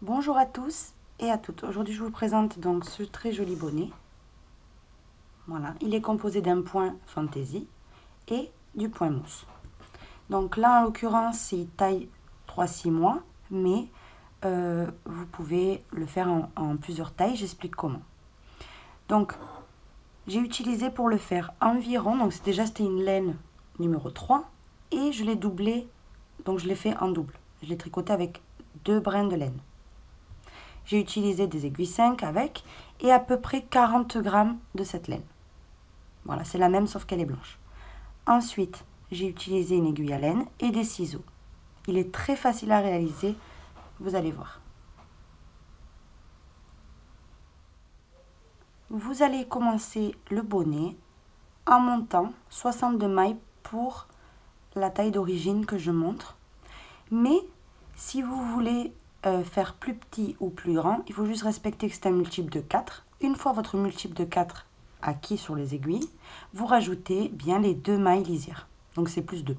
Bonjour à tous et à toutes. Aujourd'hui, je vous présente donc ce très joli bonnet. Voilà, il est composé d'un point fantaisie et du point mousse. Donc là, en l'occurrence, c'est taille 3-6 mois, mais vous pouvez le faire en plusieurs tailles. J'explique comment. Donc, j'ai utilisé pour le faire environ, donc c'était une laine numéro 3 et je l'ai doublé, donc je l'ai fait en double. Je l'ai tricoté avec 2 brins de laine. J'ai utilisé des aiguilles 5 avec et à peu près 40 grammes de cette laine. Voilà, c'est la même sauf qu'elle est blanche. Ensuite, j'ai utilisé une aiguille à laine et des ciseaux. Il est très facile à réaliser, vous allez voir. Vous allez commencer le bonnet en montant 62 mailles pour la taille d'origine que je montre. Mais si vous voulez faire plus petit ou plus grand, il faut juste respecter que c'est un multiple de 4. Une fois votre multiple de 4 acquis sur les aiguilles, vous rajoutez bien les 2 mailles lisières. Donc c'est plus 2.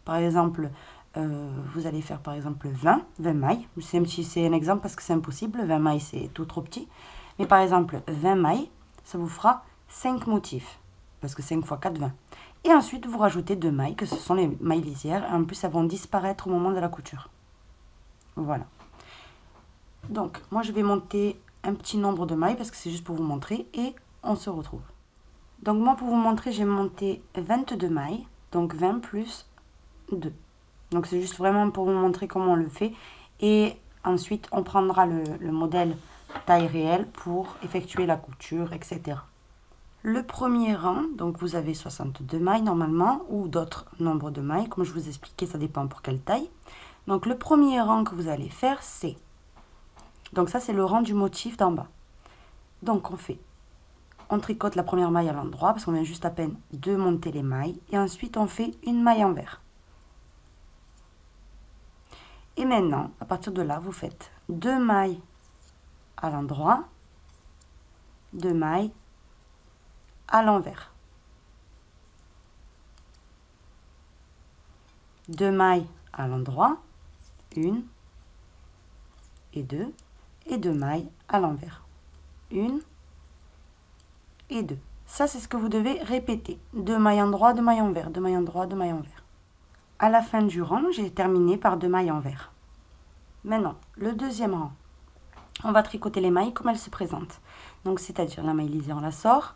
Par exemple, vous allez faire par exemple 20 mailles. C'est un exemple parce que c'est impossible. 20 mailles, c'est tout trop petit. Mais par exemple, 20 mailles, ça vous fera 5 motifs. Parce que 5 x 4, 20. Et ensuite, vous rajoutez 2 mailles, que ce sont les mailles lisières. En plus, elles vont disparaître au moment de la couture. Voilà. Donc, moi, je vais monter un petit nombre de mailles parce que c'est juste pour vous montrer. Et on se retrouve. Donc, moi, pour vous montrer, j'ai monté 22 mailles. Donc, 20 plus 2. Donc, c'est juste vraiment pour vous montrer comment on le fait. Et ensuite, on prendra le modèle taille réelle pour effectuer la couture, etc. Le premier rang, donc vous avez 62 mailles normalement, ou d'autres nombres de mailles, comme je vous expliquais, ça dépend pour quelle taille. Donc le premier rang que vous allez faire, c'est... Donc ça, c'est le rang du motif d'en bas. Donc on tricote la première maille à l'endroit, parce qu'on vient juste à peine de monter les mailles, et ensuite on fait une maille envers. Et maintenant, à partir de là, vous faites 2 mailles à l'endroit, 2 mailles à l'envers. 2 mailles à l'endroit, 1 et 2, et 2 mailles à l'envers, 1 et 2. Ça, c'est ce que vous devez répéter. 2 mailles endroit, 2 mailles envers, 2 mailles endroit, 2 mailles envers. À la fin du rang, j'ai terminé par 2 mailles envers. Maintenant, le deuxième rang, on va tricoter les mailles comme elles se présentent. Donc, c'est-à-dire la maille lisière, on la sort.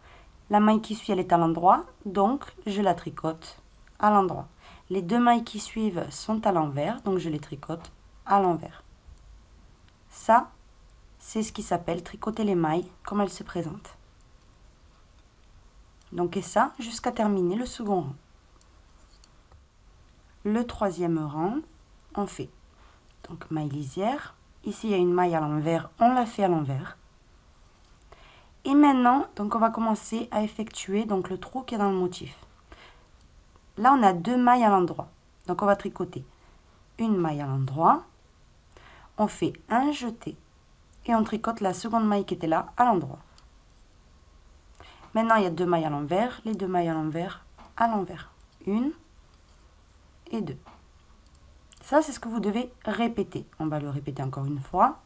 La maille qui suit, elle est à l'endroit, donc je la tricote à l'endroit. Les 2 mailles qui suivent sont à l'envers, donc je les tricote à l'envers. Ça, c'est ce qui s'appelle tricoter les mailles comme elles se présentent. Donc, et ça, jusqu'à terminer le second rang. Le troisième rang, on fait donc maille lisière. Ici, il y a une maille à l'envers, on la fait à l'envers. Et maintenant, donc on va commencer à effectuer donc le trou qui est dans le motif. Là, on a 2 mailles à l'endroit. Donc, on va tricoter une maille à l'endroit. On fait un jeté et on tricote la seconde maille qui était là à l'endroit. Maintenant, il y a 2 mailles à l'envers. Les 2 mailles à l'envers, 1 et 2. Ça, c'est ce que vous devez répéter. On va le répéter encore une fois.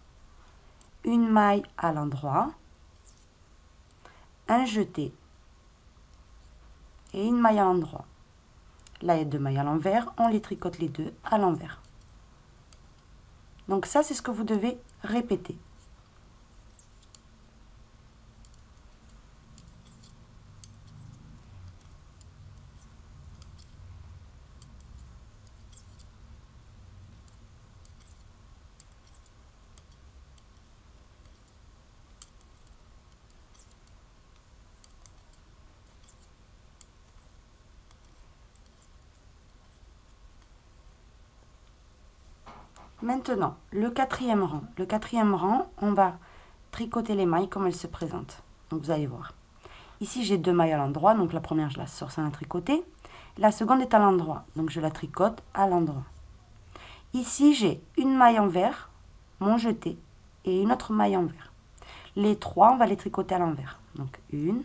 Une maille à l'endroit, un jeté et une maille à l'endroit. Là, il y a 2 mailles à l'envers, on les tricote les 2 à l'envers. Donc ça, c'est ce que vous devez répéter. Maintenant, le quatrième rang. Le quatrième rang, on va tricoter les mailles comme elles se présentent. Donc, vous allez voir. Ici, j'ai 2 mailles à l'endroit. Donc, la première, je la sors sans la tricoter. La seconde est à l'endroit. Donc, je la tricote à l'endroit. Ici, j'ai une maille envers, mon jeté, et une autre maille envers. Les 3, on va les tricoter à l'envers. Donc, une.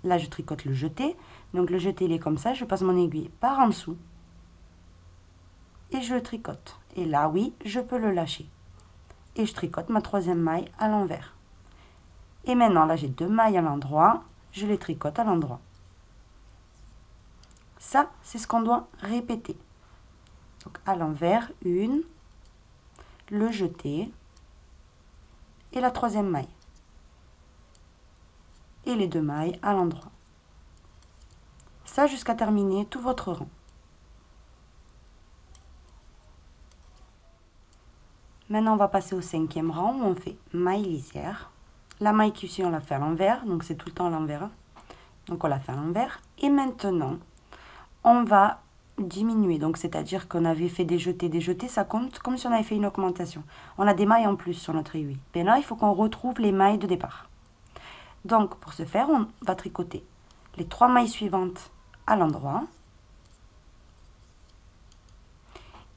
Là, je tricote le jeté. Donc, le jeté, il est comme ça. Je passe mon aiguille par en dessous. Et je le tricote. Et là, oui, je peux le lâcher. et je tricote ma troisième maille à l'envers. Et maintenant, là, j'ai 2 mailles à l'endroit, je les tricote à l'endroit. Ça, c'est ce qu'on doit répéter. Donc, à l'envers, une, le jeter, et la troisième maille. Et les 2 mailles à l'endroit. Ça, jusqu'à terminer tout votre rang. Maintenant, on va passer au 5e rang où on fait maille lisière. La maille qui suit, on la fait à l'envers, donc c'est tout le temps à l'envers. Donc on la fait à l'envers. Et maintenant, on va diminuer. Donc c'est-à-dire qu'on avait fait des jetés, ça compte comme si on avait fait une augmentation. On a des mailles en plus sur notre aiguille. Mais là, il faut qu'on retrouve les mailles de départ. Donc pour ce faire, on va tricoter les 3 mailles suivantes à l'endroit.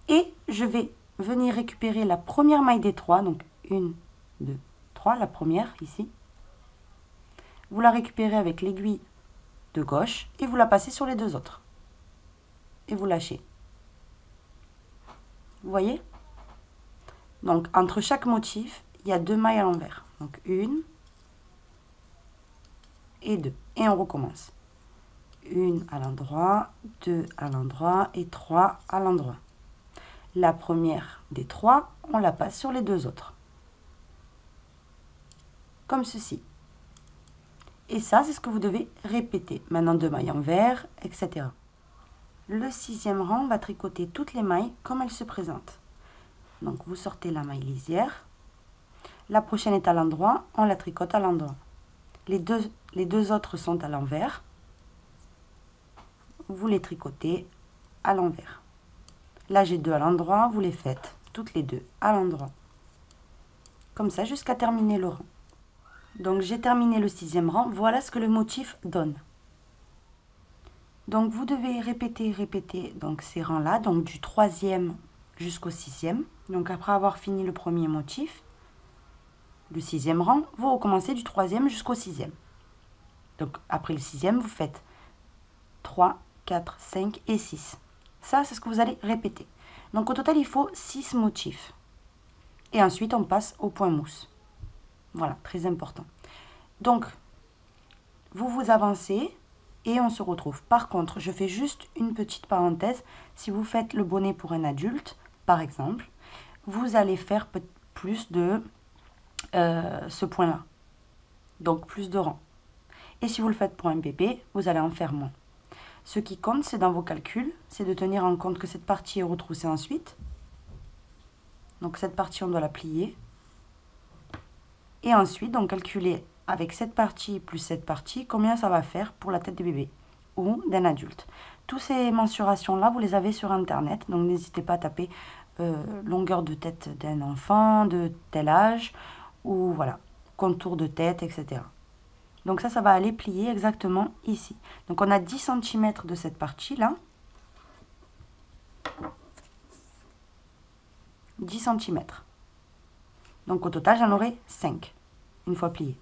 Et je vais venir récupérer la première maille des 3, donc 1, 2, 3, la première ici. Vous la récupérez avec l'aiguille de gauche et vous la passez sur les 2 autres. Et vous lâchez. Vous voyez? Donc entre chaque motif, il y a 2 mailles à l'envers. Donc 1 et 2. Et on recommence. 1 à l'endroit, 2 à l'endroit et 3 à l'endroit. La première des 3, on la passe sur les 2 autres. Comme ceci. Et ça, c'est ce que vous devez répéter. Maintenant, 2 mailles envers, etc. Le 6e rang, on va tricoter toutes les mailles comme elles se présentent. Donc, vous sortez la maille lisière. La prochaine est à l'endroit, on la tricote à l'endroit. Les deux autres sont à l'envers. Vous les tricotez à l'envers. Là, j'ai 2 à l'endroit, vous les faites toutes les 2 à l'endroit. Comme ça, jusqu'à terminer le rang. Donc, j'ai terminé le 6e rang. Voilà ce que le motif donne. Donc, vous devez répéter donc, ces rangs-là, donc du 3e jusqu'au 6e. Donc, après avoir fini le premier motif, le 6e rang, vous recommencez du 3e jusqu'au 6e. Donc, après le 6e, vous faites 3, 4, 5 et 6. Ça, c'est ce que vous allez répéter. Donc, au total, il faut 6 motifs. Et ensuite, on passe au point mousse. Voilà, très important. Donc, vous avancez et on se retrouve. Par contre, je fais juste une petite parenthèse. Si vous faites le bonnet pour un adulte, par exemple, vous allez faire plus de ce point-là. Donc, plus de rangs. Et si vous le faites pour un bébé, vous allez en faire moins. Ce qui compte, c'est dans vos calculs, c'est de tenir en compte que cette partie est retroussée ensuite. Donc, cette partie, on doit la plier. Et ensuite, donc, calculer avec cette partie plus cette partie, combien ça va faire pour la tête de bébé ou d'un adulte. Toutes ces mensurations-là, vous les avez sur Internet. Donc, n'hésitez pas à taper longueur de tête d'un enfant, de tel âge, ou voilà, contour de tête, etc. Donc, ça va aller plier exactement ici. Donc, on a 10 cm de cette partie-là. 10 cm. Donc, au total, j'en aurai 5, une fois plié.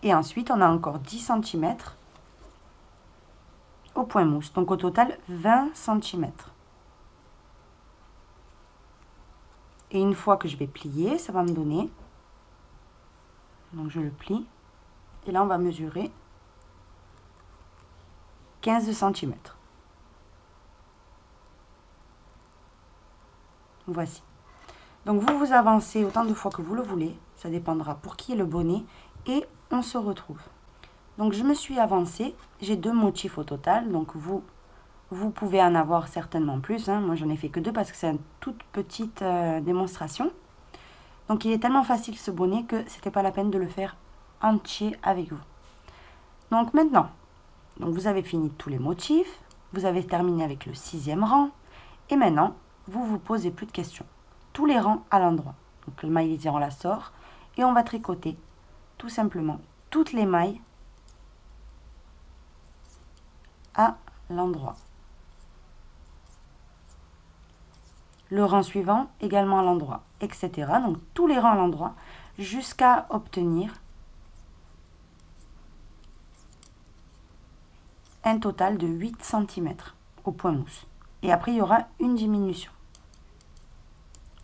Et ensuite, on a encore 10 cm au point mousse. Donc, au total, 20 cm. Et une fois que je vais plier, ça va me donner... Donc, je le plie. Et là, on va mesurer 15 cm. Voici. Donc, vous avancez autant de fois que vous le voulez. Ça dépendra pour qui est le bonnet. Et on se retrouve. Donc, je me suis avancée. J'ai 2 motifs au total. Donc, vous pouvez en avoir certainement plus. Hein. Moi, j'en ai fait que 2 parce que c'est une toute petite démonstration. Donc, il est tellement facile ce bonnet que c'était pas la peine de le faire entier avec vous. Donc, maintenant, vous avez fini tous les motifs. Vous avez terminé avec le 6e rang. Et maintenant, vous posez plus de questions. Tous les rangs à l'endroit. Donc, le maille lisière, on la sort. Et on va tricoter tout simplement toutes les mailles à l'endroit. Le rang suivant également à l'endroit, etc. Donc, tous les rangs à l'endroit jusqu'à obtenir un total de 8 cm au point mousse. Et après, il y aura une diminution.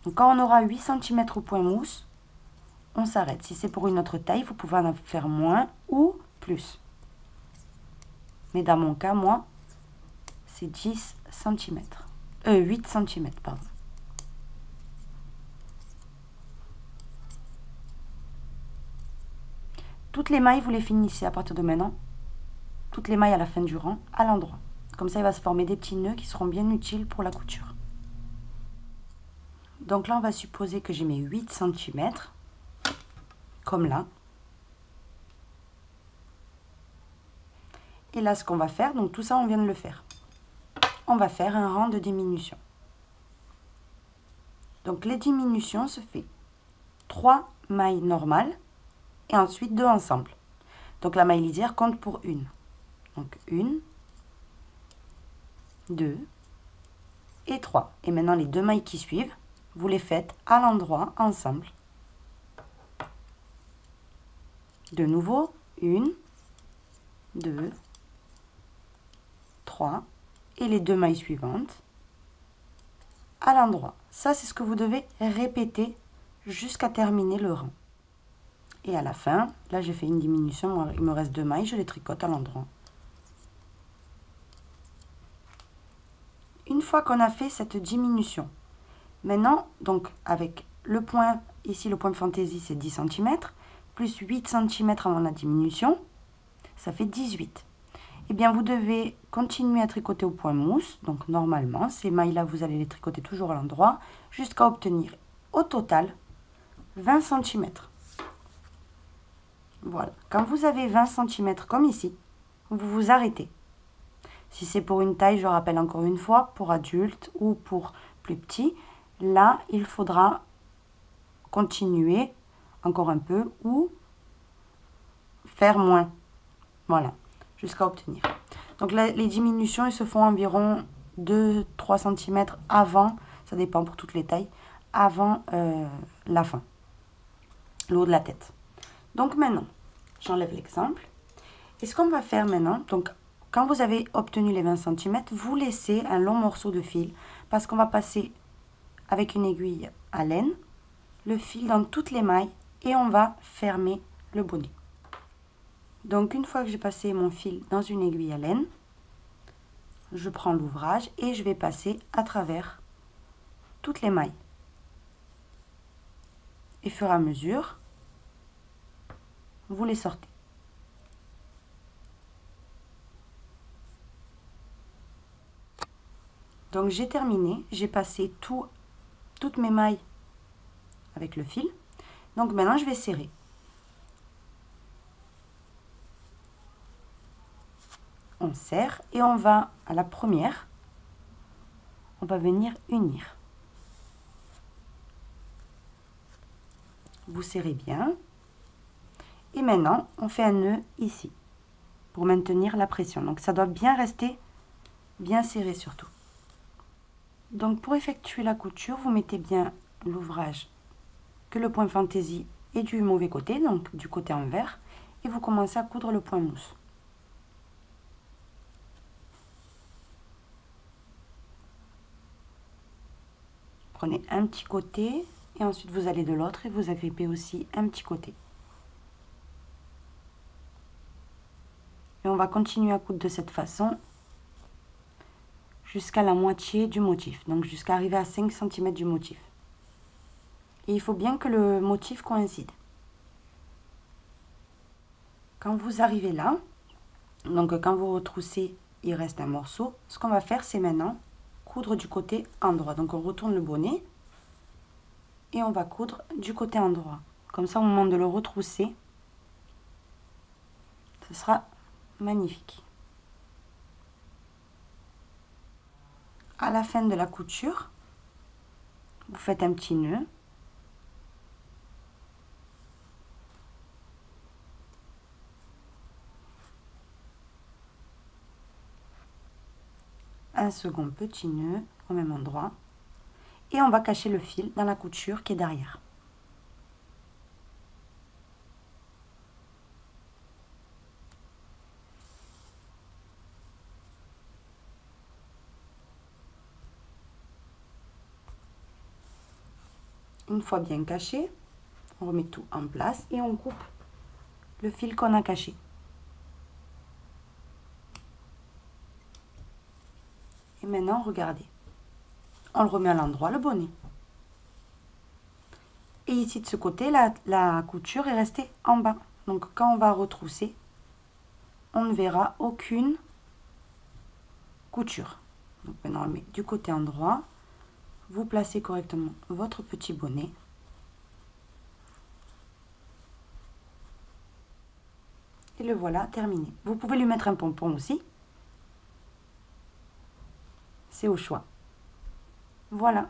Donc, quand on aura 8 cm au point mousse, on s'arrête. Si c'est pour une autre taille, vous pouvez en faire moins ou plus. Mais dans mon cas, moi, c'est 10 cm. 8 cm, pardon. Toutes les mailles, vous les finissez à partir de maintenant. Toutes les mailles à la fin du rang, à l'endroit. Comme ça, il va se former des petits nœuds qui seront bien utiles pour la couture. Donc là, on va supposer que j'ai mes 8 cm, comme là. Et là, ce qu'on va faire, donc tout ça, on vient de le faire. On va faire un rang de diminution. Donc les diminutions se fait 3 mailles normales et ensuite 2 ensemble. Donc la maille lisière compte pour une. Donc 1, 2 et 3. Et maintenant les 2 mailles qui suivent, vous les faites à l'endroit ensemble. De nouveau, 1, 2, 3 et les 2 mailles suivantes à l'endroit. Ça, c'est ce que vous devez répéter jusqu'à terminer le rang. Et à la fin, là j'ai fait une diminution, il me reste 2 mailles, je les tricote à l'endroit. Une fois qu'on a fait cette diminution, maintenant, donc avec le point, ici le point fantaisie c'est 10 cm, plus 8 cm avant la diminution, ça fait 18. Eh bien, vous devez continuer à tricoter au point mousse. Donc, normalement, ces mailles-là, vous allez les tricoter toujours à l'endroit jusqu'à obtenir au total 20 cm. Voilà. Quand vous avez 20 cm comme ici, vous vous arrêtez. Si c'est pour une taille, je rappelle encore une fois, pour adulte ou pour plus petit, là, il faudra continuer encore un peu ou faire moins. Voilà, jusqu'à obtenir. Donc là, les diminutions, elles se font environ 2-3 cm avant, ça dépend pour toutes les tailles, avant la fin, le haut de la tête. Donc maintenant, j'enlève l'exemple. Et ce qu'on va faire maintenant, donc quand vous avez obtenu les 20 cm, vous laissez un long morceau de fil parce qu'on va passer avec une aiguille à laine le fil dans toutes les mailles et on va fermer le bonnet. Donc une fois que j'ai passé mon fil dans une aiguille à laine, je prends l'ouvrage et je vais passer à travers toutes les mailles. Et au fur et à mesure, vous les sortez. Donc j'ai terminé, j'ai passé toutes mes mailles avec le fil. Donc maintenant je vais serrer. On serre et on va à la première, on va venir unir. Vous serrez bien. Et maintenant, on fait un nœud ici pour maintenir la pression. Donc ça doit bien rester bien serré surtout. Donc pour effectuer la couture, vous mettez bien l'ouvrage que le point fantaisie est du mauvais côté, donc du côté envers, et vous commencez à coudre le point mousse. Prenez un petit côté et ensuite vous allez de l'autre et vous agrippez aussi un petit côté. Et on va continuer à coudre de cette façon jusqu'à la moitié du motif, donc jusqu'à arriver à 5 cm du motif. Et il faut bien que le motif coïncide. Quand vous arrivez là, donc quand vous retroussez, il reste un morceau. Ce qu'on va faire, c'est maintenant coudre du côté endroit. Donc on retourne le bonnet et on va coudre du côté endroit. Comme ça, au moment de le retrousser, ce sera magnifique. À la fin de la couture, vous faites un petit nœud. Un second petit nœud au même endroit. Et on va cacher le fil dans la couture qui est derrière. une fois bien caché, on remet tout en place et on coupe le fil qu'on a caché. Et maintenant, regardez. On le remet à l'endroit, le bonnet. Et ici, de ce côté, la couture est restée en bas. Donc, quand on va retrousser, on ne verra aucune couture. Donc, maintenant, on le met du côté endroit. Vous placez correctement votre petit bonnet. Et le voilà terminé. Vous pouvez lui mettre un pompon aussi. C'est au choix. Voilà.